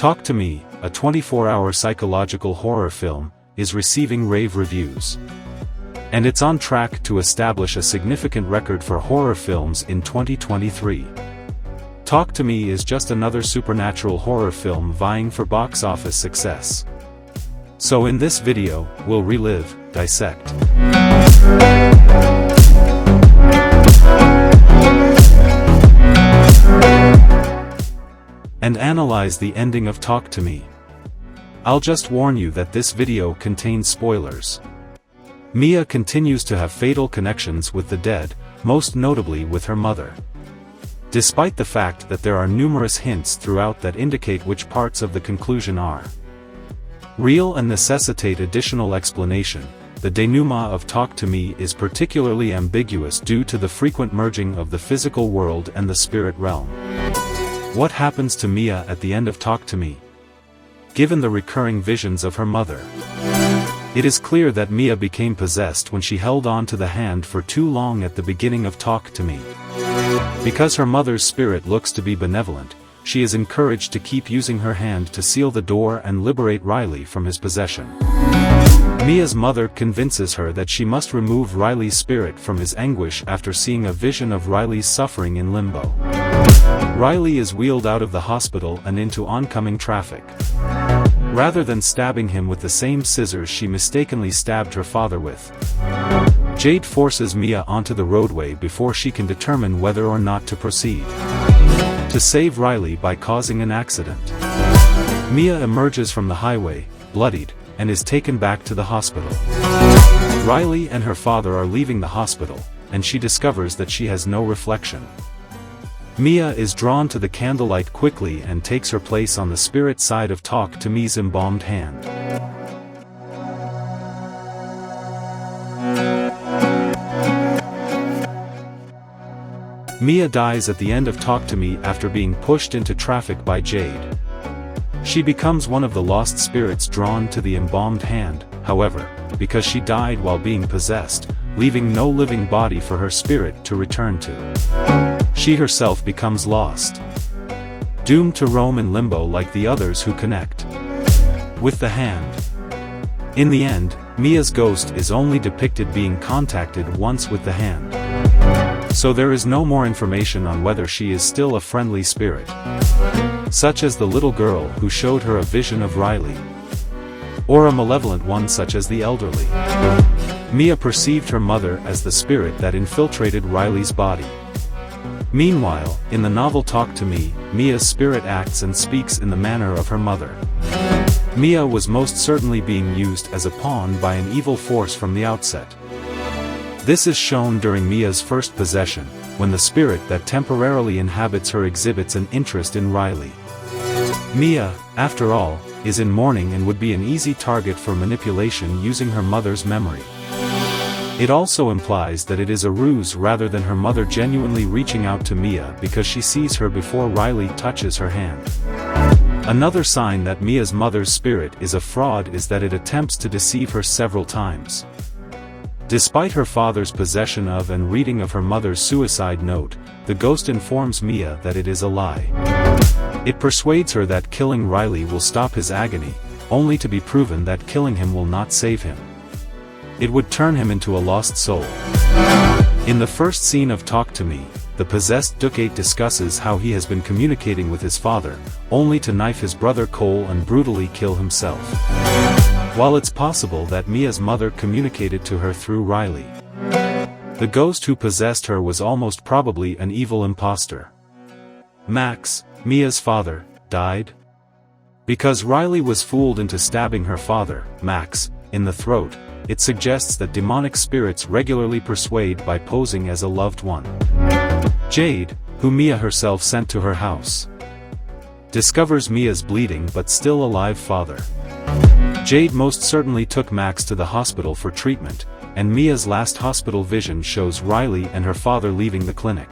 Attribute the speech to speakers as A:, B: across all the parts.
A: Talk to Me, a 24-hour psychological horror film, is receiving rave reviews. And it's on track to establish a significant record for horror films in 2023. Talk to Me is just another supernatural horror film vying for box office success. So in this video, we'll relive, dissect, and analyze the ending of Talk to Me. I'll just warn you that this video contains spoilers. Mia continues to have fatal connections with the dead, most notably with her mother. Despite the fact that there are numerous hints throughout that indicate which parts of the conclusion are real and necessitate additional explanation, the denouement of Talk to Me is particularly ambiguous due to the frequent merging of the physical world and the spirit realm. What happens to Mia at the end of Talk to Me? Given the recurring visions of her mother, it is clear that Mia became possessed when she held on to the hand for too long at the beginning of Talk to Me. Because her mother's spirit looks to be benevolent, she is encouraged to keep using her hand to seal the door and liberate Riley from his possession. Mia's mother convinces her that she must remove Riley's spirit from his anguish after seeing a vision of Riley's suffering in limbo. Riley is wheeled out of the hospital and into oncoming traffic. Rather than stabbing him with the same scissors she mistakenly stabbed her father with, Jade forces Mia onto the roadway before she can determine whether or not to proceed to save Riley by causing an accident. Mia emerges from the highway, bloodied, and is taken back to the hospital. Riley and her father are leaving the hospital, and she discovers that she has no reflection. Mia is drawn to the candlelight quickly and takes her place on the spirit side of Talk to Me's embalmed hand. Mia dies at the end of Talk to Me after being pushed into traffic by Jade. She becomes one of the lost spirits drawn to the embalmed hand, however, because she died while being possessed, leaving no living body for her spirit to return to. She herself becomes lost, doomed to roam in limbo like the others who connect with the hand. In the end, Mia's ghost is only depicted being contacted once with the hand. So there is no more information on whether she is still a friendly spirit, such as the little girl who showed her a vision of Riley, or a malevolent one such as the elderly. Mia perceived her mother as the spirit that infiltrated Riley's body. Meanwhile, in the novel Talk to Me, Mia's spirit acts and speaks in the manner of her mother. Mia was most certainly being used as a pawn by an evil force from the outset. This is shown during Mia's first possession, when the spirit that temporarily inhabits her exhibits an interest in Riley. Mia, after all, is in mourning and would be an easy target for manipulation using her mother's memory. It also implies that it is a ruse rather than her mother genuinely reaching out to Mia because she sees her before Riley touches her hand. Another sign that Mia's mother's spirit is a fraud is that it attempts to deceive her several times. Despite her father's possession of and reading of her mother's suicide note, the ghost informs Mia that it is a lie. It persuades her that killing Riley will stop his agony, only to be proven that killing him will not save him. It would turn him into a lost soul. In the first scene of Talk to Me, the possessed Ducate discusses how he has been communicating with his father, only to knife his brother Cole and brutally kill himself. While it's possible that Mia's mother communicated to her through Riley, the ghost who possessed her was almost probably an evil imposter. Max, Mia's father, died because Riley was fooled into stabbing her father, Max, in the throat. It suggests that demonic spirits regularly persuade by posing as a loved one. Jade, who Mia herself sent to her house, discovers Mia's bleeding but still alive father. Jade most certainly took Max to the hospital for treatment, and Mia's last hospital vision shows Riley and her father leaving the clinic.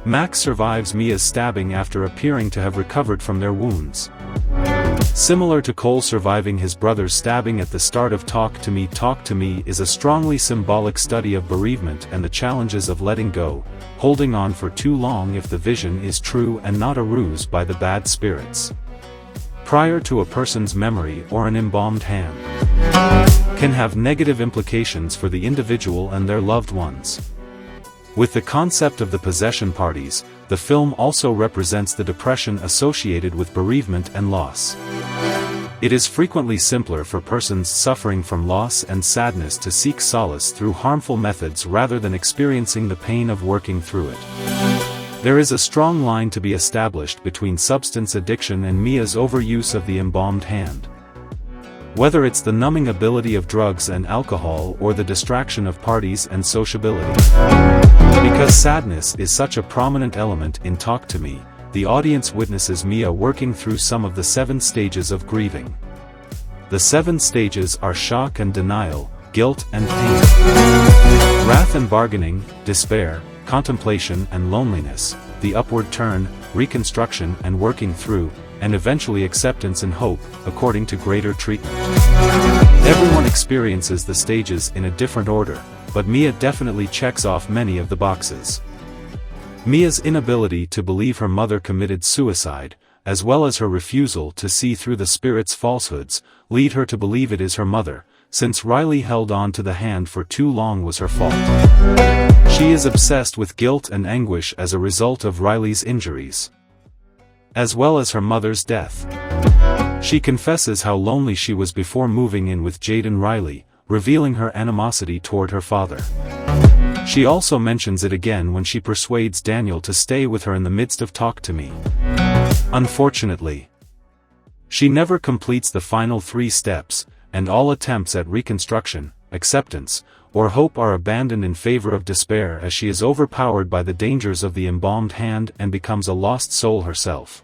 A: Max survives Mia's stabbing after appearing to have recovered from their wounds. Similar to Cole surviving his brother's stabbing at the start of Talk to Me is a strongly symbolic study of bereavement and the challenges of letting go, holding on for too long if the vision is true and not a ruse by the bad spirits. prior to a person's memory or an embalmed hand, can have negative implications for the individual and their loved ones. With the concept of the possession parties, the film also represents the depression associated with bereavement and loss. It is frequently simpler for persons suffering from loss and sadness to seek solace through harmful methods rather than experiencing the pain of working through it. There is a strong line to be established between substance addiction and Mia's overuse of the embalmed hand. Whether it's the numbing ability of drugs and alcohol or the distraction of parties and sociability. Because sadness is such a prominent element in Talk to Me, the audience witnesses Mia working through some of the 7 stages of grieving. The 7 stages are shock and denial, guilt and pain, wrath and bargaining, despair, contemplation and loneliness, the upward turn, reconstruction and working through, and eventually acceptance and hope, according to greater treatment. Everyone experiences the stages in a different order, but Mia definitely checks off many of the boxes. Mia's inability to believe her mother committed suicide, as well as her refusal to see through the spirit's falsehoods, lead her to believe it is her mother, since Riley held on to the hand for too long was her fault. She is obsessed with guilt and anguish as a result of Riley's injuries, as well as her mother's death. She confesses how lonely she was before moving in with Jaden Riley, revealing her animosity toward her father. She also mentions it again when she persuades Daniel to stay with her in the midst of Talk to Me. Unfortunately, she never completes the final 3 steps, and all attempts at reconstruction, acceptance, or hope are abandoned in favor of despair as she is overpowered by the dangers of the embalmed hand and becomes a lost soul herself.